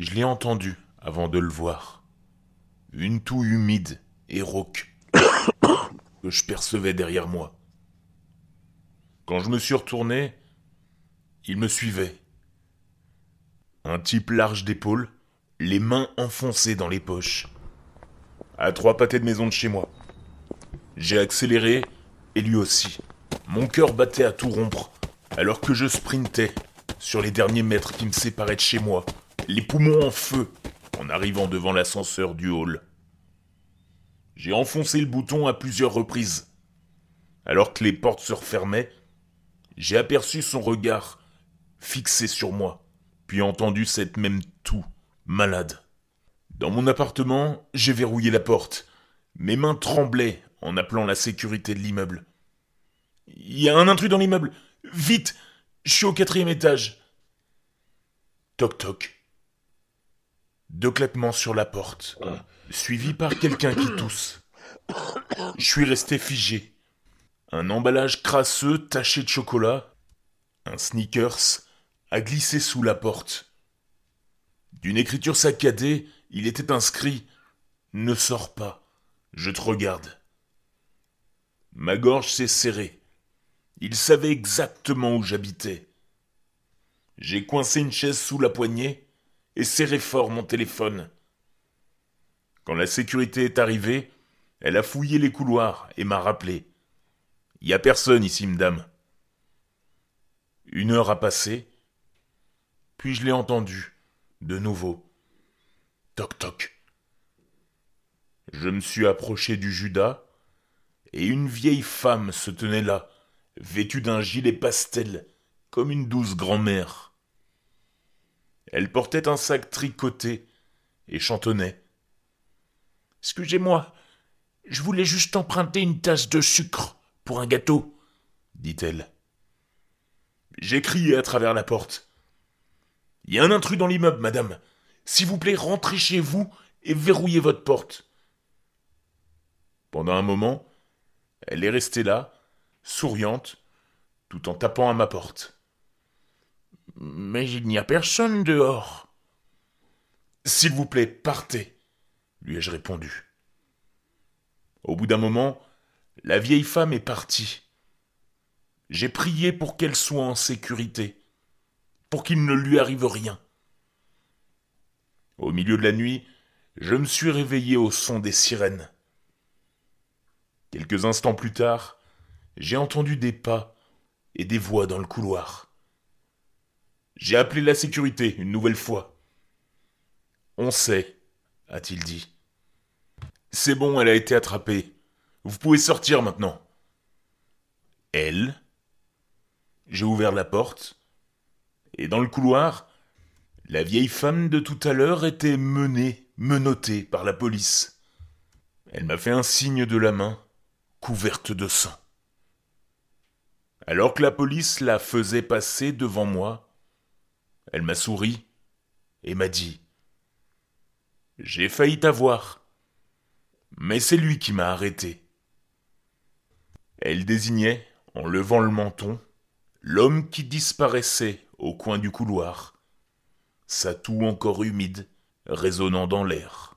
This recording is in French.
Je l'ai entendu avant de le voir. Une toux humide et rauque que je percevais derrière moi. Quand je me suis retourné, il me suivait. Un type large d'épaules, les mains enfoncées dans les poches. À 3 pâtés de maison de chez moi. J'ai accéléré, et lui aussi. Mon cœur battait à tout rompre, alors que je sprintais sur les derniers mètres qui me séparaient de chez moi, les poumons en feu, en arrivant devant l'ascenseur du hall. J'ai enfoncé le bouton à plusieurs reprises. Alors que les portes se refermaient, j'ai aperçu son regard fixé sur moi, puis entendu cette même toux malade. Dans mon appartement, j'ai verrouillé la porte. Mes mains tremblaient en appelant la sécurité de l'immeuble. « Il y a un intrus dans l'immeuble. Vite, je suis au 4e étage. » Toc toc. 2 claquements sur la porte, suivi par quelqu'un qui tousse. Je suis resté figé. Un emballage crasseux taché de chocolat, un Snickers, a glissé sous la porte. D'une écriture saccadée, il était inscrit « Ne sors pas, je te regarde ». Ma gorge s'est serrée. Il savait exactement où j'habitais. J'ai coincé une chaise sous la poignée et serré fort mon téléphone. Quand la sécurité est arrivée, elle a fouillé les couloirs et m'a rappelé. « Y a personne ici, madame. » 1 heure a passé, puis je l'ai entendu, de nouveau. Toc toc. Je me suis approché du Judas, et une vieille femme se tenait là, vêtue d'un gilet pastel, comme une douce grand-mère. Elle portait un sac tricoté et chantonnait. « Excusez-moi, je voulais juste emprunter une tasse de sucre pour un gâteau, » dit-elle. J'ai crié à travers la porte. « Il y a un intrus dans l'immeuble, madame. S'il vous plaît, rentrez chez vous et verrouillez votre porte. » Pendant un moment, elle est restée là, souriante, tout en tapant à ma porte. « Mais il n'y a personne dehors. »« S'il vous plaît, partez, » lui ai-je répondu. Au bout d'un moment, la vieille femme est partie. J'ai prié pour qu'elle soit en sécurité, pour qu'il ne lui arrive rien. Au milieu de la nuit, je me suis réveillé au son des sirènes. Quelques instants plus tard, j'ai entendu des pas et des voix dans le couloir. J'ai appelé la sécurité une nouvelle fois. « On sait, » a-t-il dit. « C'est bon, elle a été attrapée. Vous pouvez sortir maintenant. » Elle. J'ai ouvert la porte, et dans le couloir, la vieille femme de tout à l'heure était menottée par la police. Elle m'a fait un signe de la main, couverte de sang. Alors que la police la faisait passer devant moi, elle m'a souri et m'a dit « J'ai failli t'avoir, mais c'est lui qui m'a arrêté. » Elle désignait, en levant le menton, l'homme qui disparaissait au coin du couloir, sa toux encore humide résonnant dans l'air.